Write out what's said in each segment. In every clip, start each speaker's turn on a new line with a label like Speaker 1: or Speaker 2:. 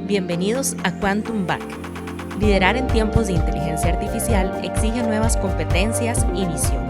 Speaker 1: Bienvenidos a Quantum Back. Liderar en tiempos de inteligencia artificial exige nuevas competencias y visión.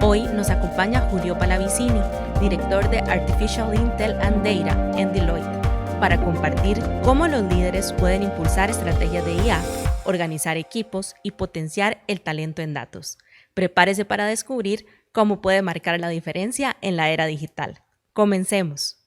Speaker 1: Hoy nos acompaña Julio Palavicini, director de Artificial Intel and Data en Deloitte, para compartir cómo los líderes pueden impulsar estrategias de IA, organizar equipos y potenciar el talento en datos. Prepárese para descubrir cómo puede marcar la diferencia en la era digital. Comencemos.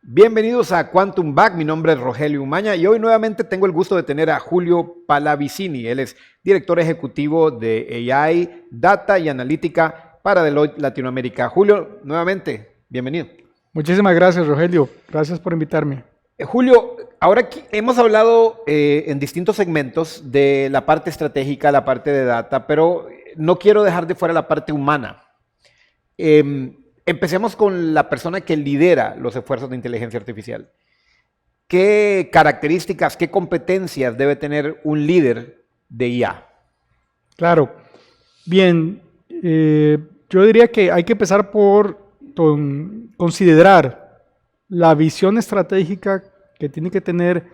Speaker 2: Bienvenidos a Quantum Back, mi nombre es Rogelio Umaña y hoy nuevamente tengo el gusto de tener a Julio Palavicini. Él es director ejecutivo de AI, Data y Analítica para Deloitte Latinoamérica. Julio, nuevamente, bienvenido.
Speaker 3: Muchísimas gracias, Rogelio. Gracias por invitarme.
Speaker 2: Julio, ahora aquí hemos hablado en distintos segmentos de la parte estratégica, la parte de data, pero no quiero dejar de fuera la parte humana. Empecemos con la persona que lidera los esfuerzos de inteligencia artificial. ¿Qué características, qué competencias debe tener un líder de IA?
Speaker 3: Claro. Bien, yo diría que hay que empezar por considerar la visión estratégica que tiene que tener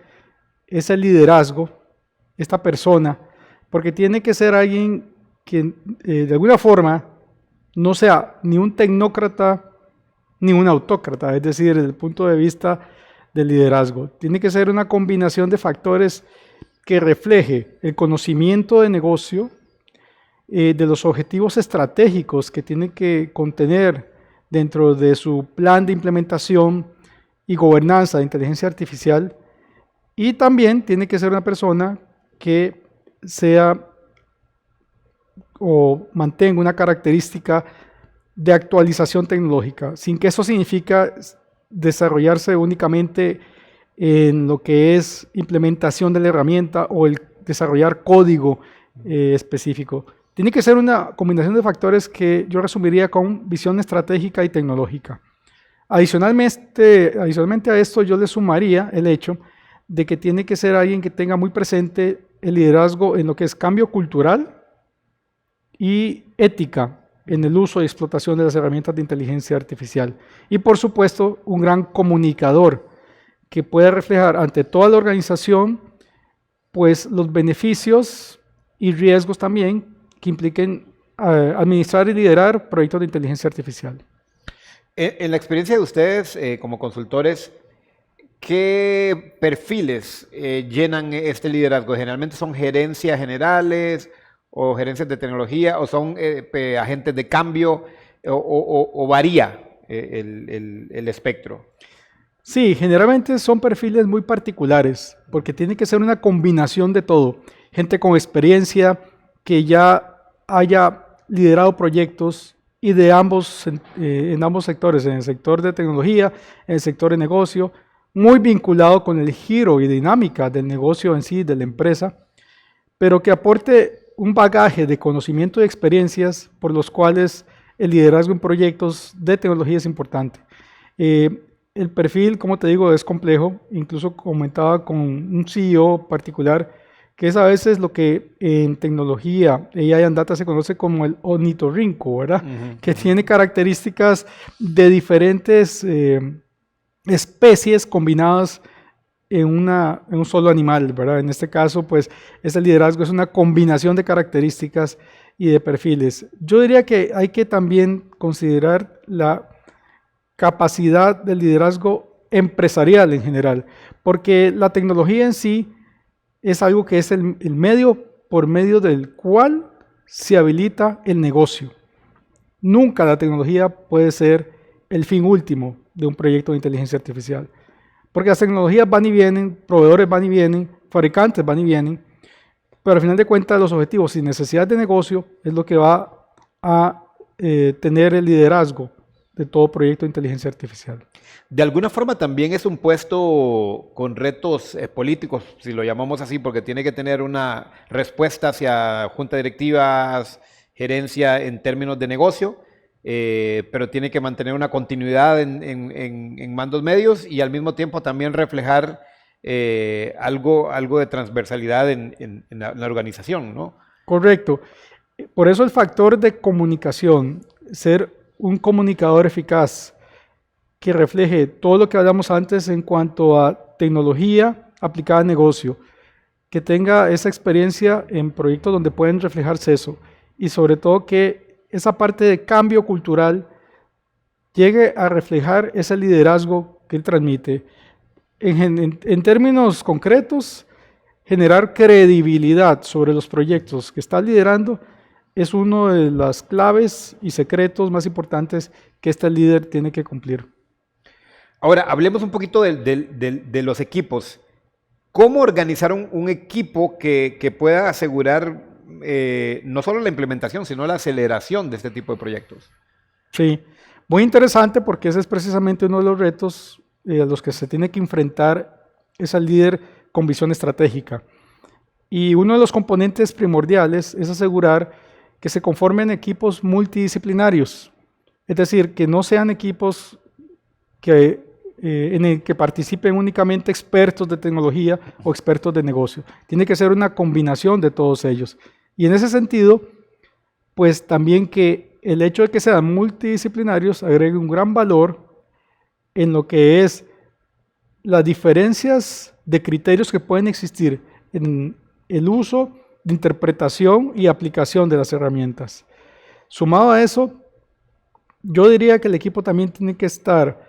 Speaker 3: ese liderazgo, esta persona, porque tiene que ser alguien que de alguna forma no sea ni un tecnócrata ni un autócrata, es decir, desde el punto de vista del liderazgo. Tiene que ser una combinación de factores que refleje el conocimiento de negocio, de los objetivos estratégicos que tiene que contener dentro de su plan de implementación y gobernanza de inteligencia artificial, y también tiene que ser una persona que sea o mantenga una característica de actualización tecnológica, sin que eso significa desarrollarse únicamente en lo que es implementación de la herramienta o el desarrollar código específico. Tiene que ser una combinación de factores que yo resumiría con visión estratégica y tecnológica. Adicionalmente a esto yo le sumaría el hecho de que tiene que ser alguien que tenga muy presente el liderazgo en lo que es cambio cultural y ética en el uso y explotación de las herramientas de inteligencia artificial. Y por supuesto, un gran comunicador que pueda reflejar ante toda la organización pues, los beneficios y riesgos también que impliquen administrar y liderar proyectos de inteligencia artificial.
Speaker 2: En la experiencia de ustedes como consultores, ¿qué perfiles llenan este liderazgo? ¿Generalmente son gerencias generales o gerencias de tecnología, o son agentes de cambio, o varía el espectro?
Speaker 3: Sí, generalmente son perfiles muy particulares, porque tiene que ser una combinación de todo. Gente con experiencia que ya haya liderado proyectos y de en ambos sectores, en el sector de tecnología, en el sector de negocio, muy vinculado con el giro y dinámica del negocio en sí, de la empresa, pero que aporte un bagaje de conocimiento y experiencias por los cuales el liderazgo en proyectos de tecnología es importante. El perfil, como te digo, es complejo. Incluso comentaba con un CEO particular que es a veces lo que en tecnología, AI and Data se conoce como el ornitorrinco, ¿verdad? Que tiene características de diferentes especies combinadas en un solo animal, ¿verdad? En este caso, pues, ese liderazgo es una combinación de características y de perfiles. Yo diría que hay que también considerar la capacidad del liderazgo empresarial en general, porque la tecnología en sí es algo que es el medio por medio del cual se habilita el negocio. Nunca la tecnología puede ser el fin último de un proyecto de inteligencia artificial. Porque las tecnologías van y vienen, proveedores van y vienen, fabricantes van y vienen, pero al final de cuentas los objetivos y necesidades de negocio es lo que va a tener el liderazgo de todo proyecto de inteligencia artificial.
Speaker 2: De alguna forma también es un puesto con retos políticos, si lo llamamos así, porque tiene que tener una respuesta hacia junta directivas, gerencia en términos de negocio, pero tiene que mantener una continuidad en mandos medios y al mismo tiempo también reflejar algo de transversalidad en la organización, ¿no?
Speaker 3: Correcto. Por eso el factor de comunicación, ser un comunicador eficaz que refleje todo lo que hablamos antes en cuanto a tecnología, aplicada a negocio, que tenga esa experiencia en proyectos donde pueden reflejarse eso y sobre todo que esa parte de cambio cultural llegue a reflejar ese liderazgo que él transmite. En términos concretos, generar credibilidad sobre los proyectos que está liderando es una de las claves y secretos más importantes que este líder tiene que cumplir.
Speaker 2: Ahora, hablemos un poquito de los equipos. ¿Cómo organizar un equipo que pueda asegurar no solo la implementación, sino la aceleración de este tipo de proyectos?
Speaker 3: Sí, muy interesante porque ese es precisamente uno de los retos a los que se tiene que enfrentar ese líder con visión estratégica. Y uno de los componentes primordiales es asegurar que se conformen equipos multidisciplinarios, es decir, que no sean equipos en el que participen únicamente expertos de tecnología o expertos de negocio. Tiene que ser una combinación de todos ellos. Y en ese sentido, pues también que el hecho de que sean multidisciplinarios agregue un gran valor en lo que es las diferencias de criterios que pueden existir en el uso de interpretación y aplicación de las herramientas. Sumado a eso, yo diría que el equipo también tiene que estar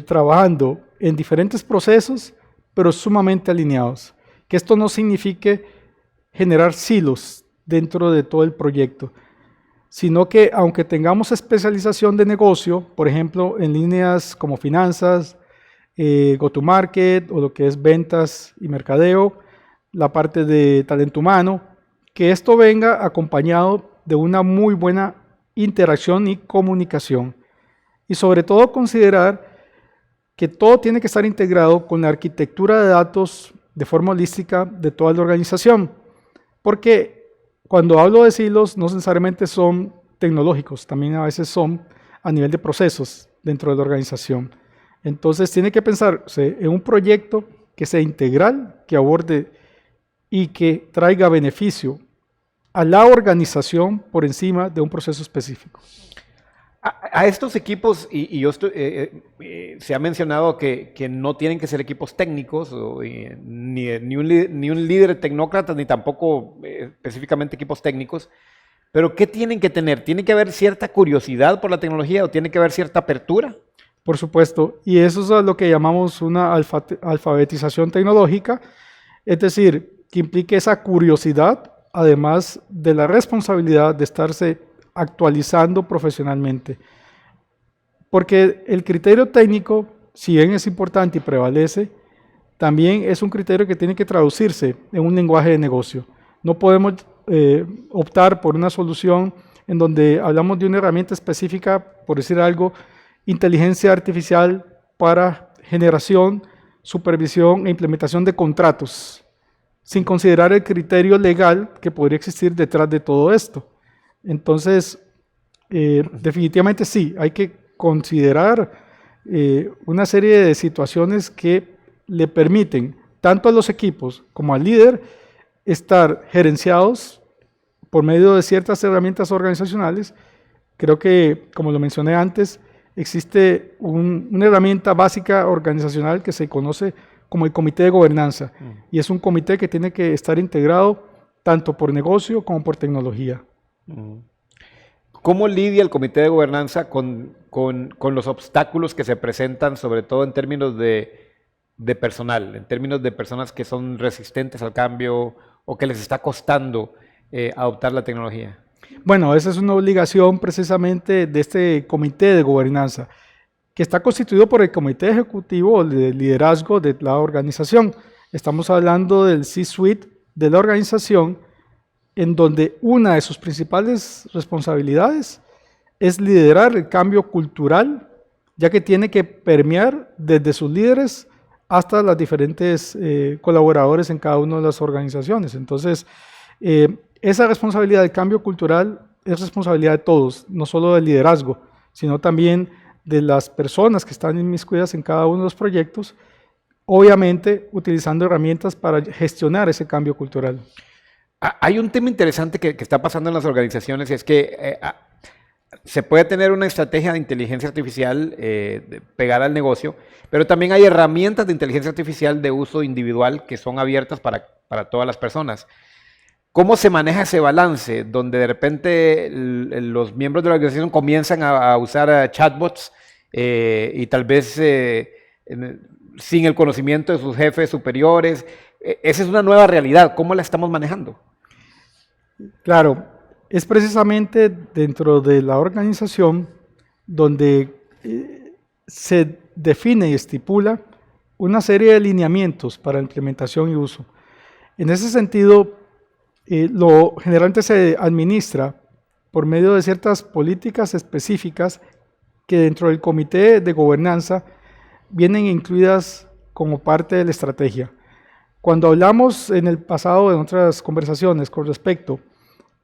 Speaker 3: trabajando en diferentes procesos, pero sumamente alineados. Que esto no signifique generar silos dentro de todo el proyecto, sino que aunque tengamos especialización de negocio, por ejemplo, en líneas como finanzas, go-to-market o lo que es ventas y mercadeo, la parte de talento humano, que esto venga acompañado de una muy buena interacción y comunicación. Y sobre todo considerar que todo tiene que estar integrado con la arquitectura de datos de forma holística de toda la organización. Porque cuando hablo de silos, no necesariamente son tecnológicos, también a veces son a nivel de procesos dentro de la organización. Entonces tiene que pensarse en un proyecto que sea integral, que aborde y que traiga beneficio a la organización por encima de un proceso específico.
Speaker 2: A estos equipos, se ha mencionado que no tienen que ser equipos técnicos, ni un líder tecnócrata, ni tampoco específicamente equipos técnicos, pero ¿qué tienen que tener? ¿Tiene que haber cierta curiosidad por la tecnología o tiene que haber cierta apertura?
Speaker 3: Por supuesto, y eso es lo que llamamos una alfabetización tecnológica, es decir, que implique esa curiosidad, además de la responsabilidad de estarse actualizando profesionalmente. Porque el criterio técnico, si bien es importante y prevalece, también es un criterio que tiene que traducirse en un lenguaje de negocio. No podemos optar por una solución en donde hablamos de una herramienta específica, por decir algo, inteligencia artificial para generación, supervisión e implementación de contratos, sin considerar el criterio legal que podría existir detrás de todo esto. Entonces, definitivamente sí, hay que considerar una serie de situaciones que le permiten tanto a los equipos como al líder estar gerenciados por medio de ciertas herramientas organizacionales. Creo que, como lo mencioné antes, existe una herramienta básica organizacional que se conoce como el comité de gobernanza, y es un comité que tiene que estar integrado tanto por negocio como por tecnología.
Speaker 2: ¿Cómo lidia el comité de gobernanza con los obstáculos que se presentan, sobre todo en términos de personal, en términos de personas que son resistentes al cambio o que les está costando adoptar la tecnología?
Speaker 3: Bueno, esa es una obligación precisamente de este comité de gobernanza, que está constituido por el comité ejecutivo de liderazgo de la organización. Estamos hablando del C-suite de la organización, en donde una de sus principales responsabilidades es liderar el cambio cultural, ya que tiene que permear desde sus líderes hasta los diferentes colaboradores en cada una de las organizaciones. Entonces, esa responsabilidad del cambio cultural es responsabilidad de todos, no solo del liderazgo, sino también de las personas que están inmiscuidas en cada uno de los proyectos, obviamente utilizando herramientas para gestionar ese cambio cultural.
Speaker 2: Hay un tema interesante que está pasando en las organizaciones, y es que se puede tener una estrategia de inteligencia artificial pegada al negocio, pero también hay herramientas de inteligencia artificial de uso individual que son abiertas para todas las personas. ¿Cómo se maneja ese balance donde de repente los miembros de la organización comienzan a usar chatbots y tal vez sin el conocimiento de sus jefes superiores? Esa es una nueva realidad. ¿Cómo la estamos manejando?
Speaker 3: Claro, es precisamente dentro de la organización donde se define y estipula una serie de lineamientos para implementación y uso. En ese sentido, generalmente se administra por medio de ciertas políticas específicas que dentro del comité de gobernanza vienen incluidas como parte de la estrategia. Cuando hablamos en el pasado en otras conversaciones con respecto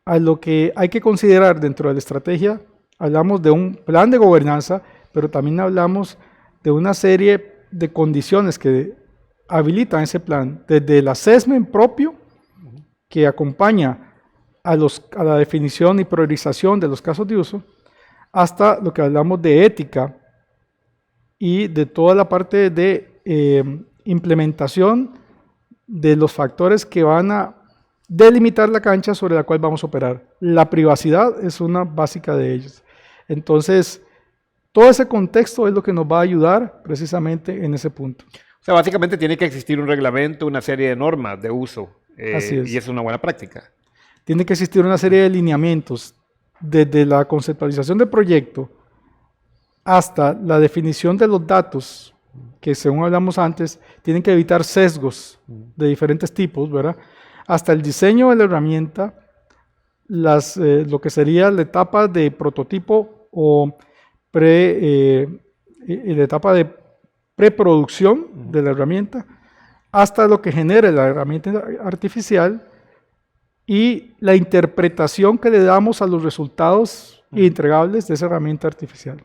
Speaker 3: a lo que hay que considerar dentro de la estrategia, hablamos de un plan de gobernanza, pero también hablamos de una serie de condiciones que habilitan ese plan, desde el assessment propio, que acompaña a la definición y priorización de los casos de uso, hasta lo que hablamos de ética y de toda la parte de implementación de los factores que van a delimitar la cancha sobre la cual vamos a operar. La privacidad es una básica de ellos. Entonces, todo ese contexto es lo que nos va a ayudar precisamente en ese punto.
Speaker 2: O sea, básicamente tiene que existir un reglamento, una serie de normas de uso.
Speaker 3: Así es.
Speaker 2: Y es una buena práctica.
Speaker 3: Tiene que existir una serie de lineamientos, desde la conceptualización del proyecto hasta la definición de los datos, que según hablamos antes, tienen que evitar sesgos de diferentes tipos, ¿verdad? Hasta el diseño de la herramienta, lo que sería la etapa de prototipo o la etapa de preproducción de la herramienta, hasta lo que genere la herramienta artificial y la interpretación que le damos a los resultados entregables de esa herramienta artificial.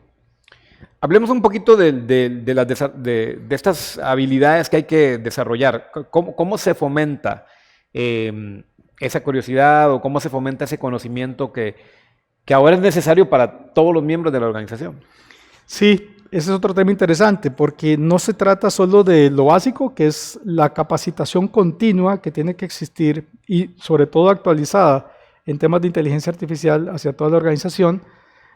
Speaker 2: Hablemos un poquito de estas habilidades que hay que desarrollar. ¿Cómo se fomenta esa curiosidad o cómo se fomenta ese conocimiento que ahora es necesario para todos los miembros de la organización?
Speaker 3: Sí, ese es otro tema interesante porque no se trata solo de lo básico, que es la capacitación continua que tiene que existir y sobre todo actualizada en temas de inteligencia artificial hacia toda la organización,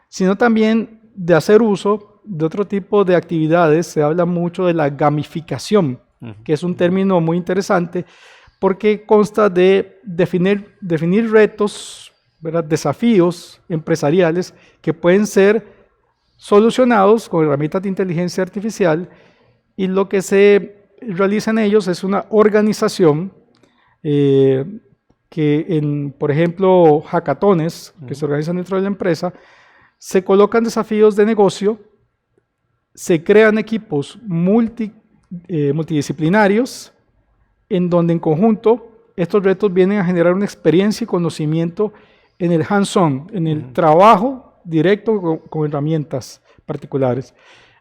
Speaker 3: sino también de hacer uso de otro tipo de actividades. Se habla mucho de la gamificación, que es un término muy interesante porque consta de definir retos, ¿verdad? Desafíos empresariales que pueden ser solucionados con herramientas de inteligencia artificial, y lo que se realiza en ellos es una organización que por ejemplo, hackatones que se organizan dentro de la empresa, se colocan desafíos de negocio, se crean equipos multidisciplinarios, en donde en conjunto estos retos vienen a generar una experiencia y conocimiento en el hands-on, en el trabajo directo con herramientas particulares.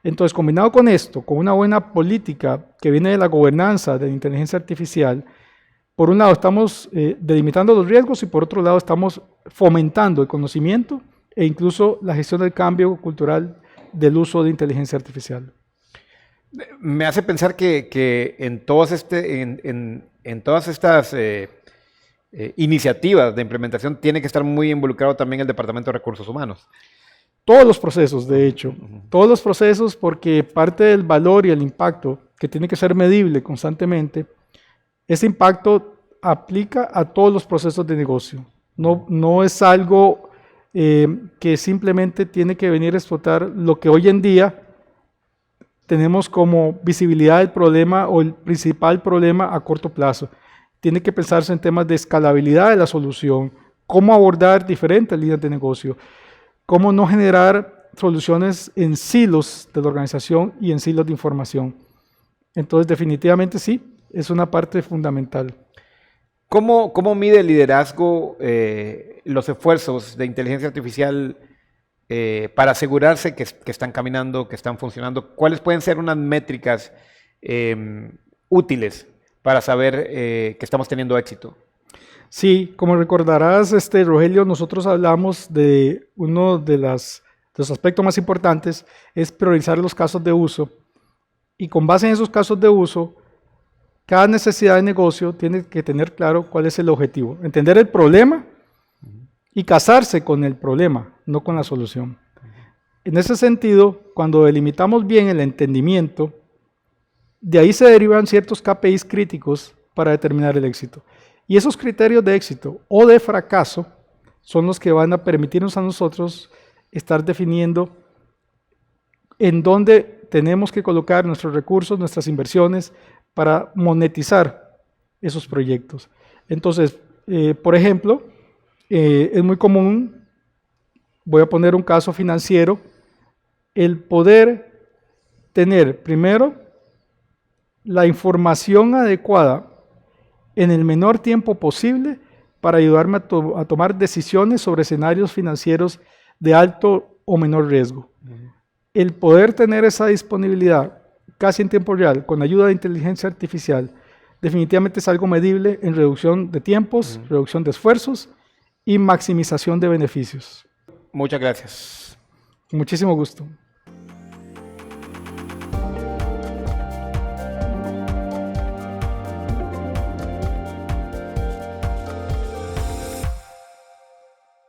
Speaker 3: Entonces, combinado con esto, con una buena política que viene de la gobernanza de la inteligencia artificial, por un lado estamos delimitando los riesgos y por otro lado estamos fomentando el conocimiento e incluso la gestión del cambio cultural del uso de inteligencia artificial.
Speaker 2: Me hace pensar que en todas estas iniciativas de implementación tiene que estar muy involucrado también el Departamento de Recursos Humanos.
Speaker 3: Todos los procesos, de hecho, todos los procesos, porque parte del valor y el impacto que tiene que ser medible constantemente, ese impacto aplica a todos los procesos de negocio. No es algo que simplemente tiene que venir a explotar lo que hoy en día tenemos como visibilidad del problema o el principal problema a corto plazo. Tiene que pensarse en temas de escalabilidad de la solución, cómo abordar diferentes líneas de negocio, cómo no generar soluciones en silos de la organización y en silos de información. Entonces, definitivamente sí, es una parte fundamental.
Speaker 2: ¿Cómo mide el liderazgo los esfuerzos de inteligencia artificial para asegurarse que están caminando, que están funcionando? ¿Cuáles pueden ser unas métricas útiles para saber que estamos teniendo éxito?
Speaker 3: Sí, como recordarás, Rogelio, nosotros hablamos de uno de los aspectos más importantes, es priorizar los casos de uso. Y con base en esos casos de uso, cada necesidad de negocio tiene que tener claro cuál es el objetivo. Entender el problema y casarse con el problema, no con la solución. En ese sentido, cuando delimitamos bien el entendimiento, de ahí se derivan ciertos KPIs críticos para determinar el éxito. Y esos criterios de éxito o de fracaso son los que van a permitirnos a nosotros estar definiendo en dónde tenemos que colocar nuestros recursos, nuestras inversiones para monetizar esos proyectos. Entonces, por ejemplo, es muy común, voy a poner un caso financiero, el poder tener primero la información adecuada en el menor tiempo posible para ayudarme a tomar decisiones sobre escenarios financieros de alto o menor riesgo. El poder tener esa disponibilidad casi en tiempo real con ayuda de inteligencia artificial definitivamente es algo medible en reducción de tiempos, reducción de esfuerzos y maximización de beneficios.
Speaker 2: Muchas gracias.
Speaker 3: Con muchísimo gusto.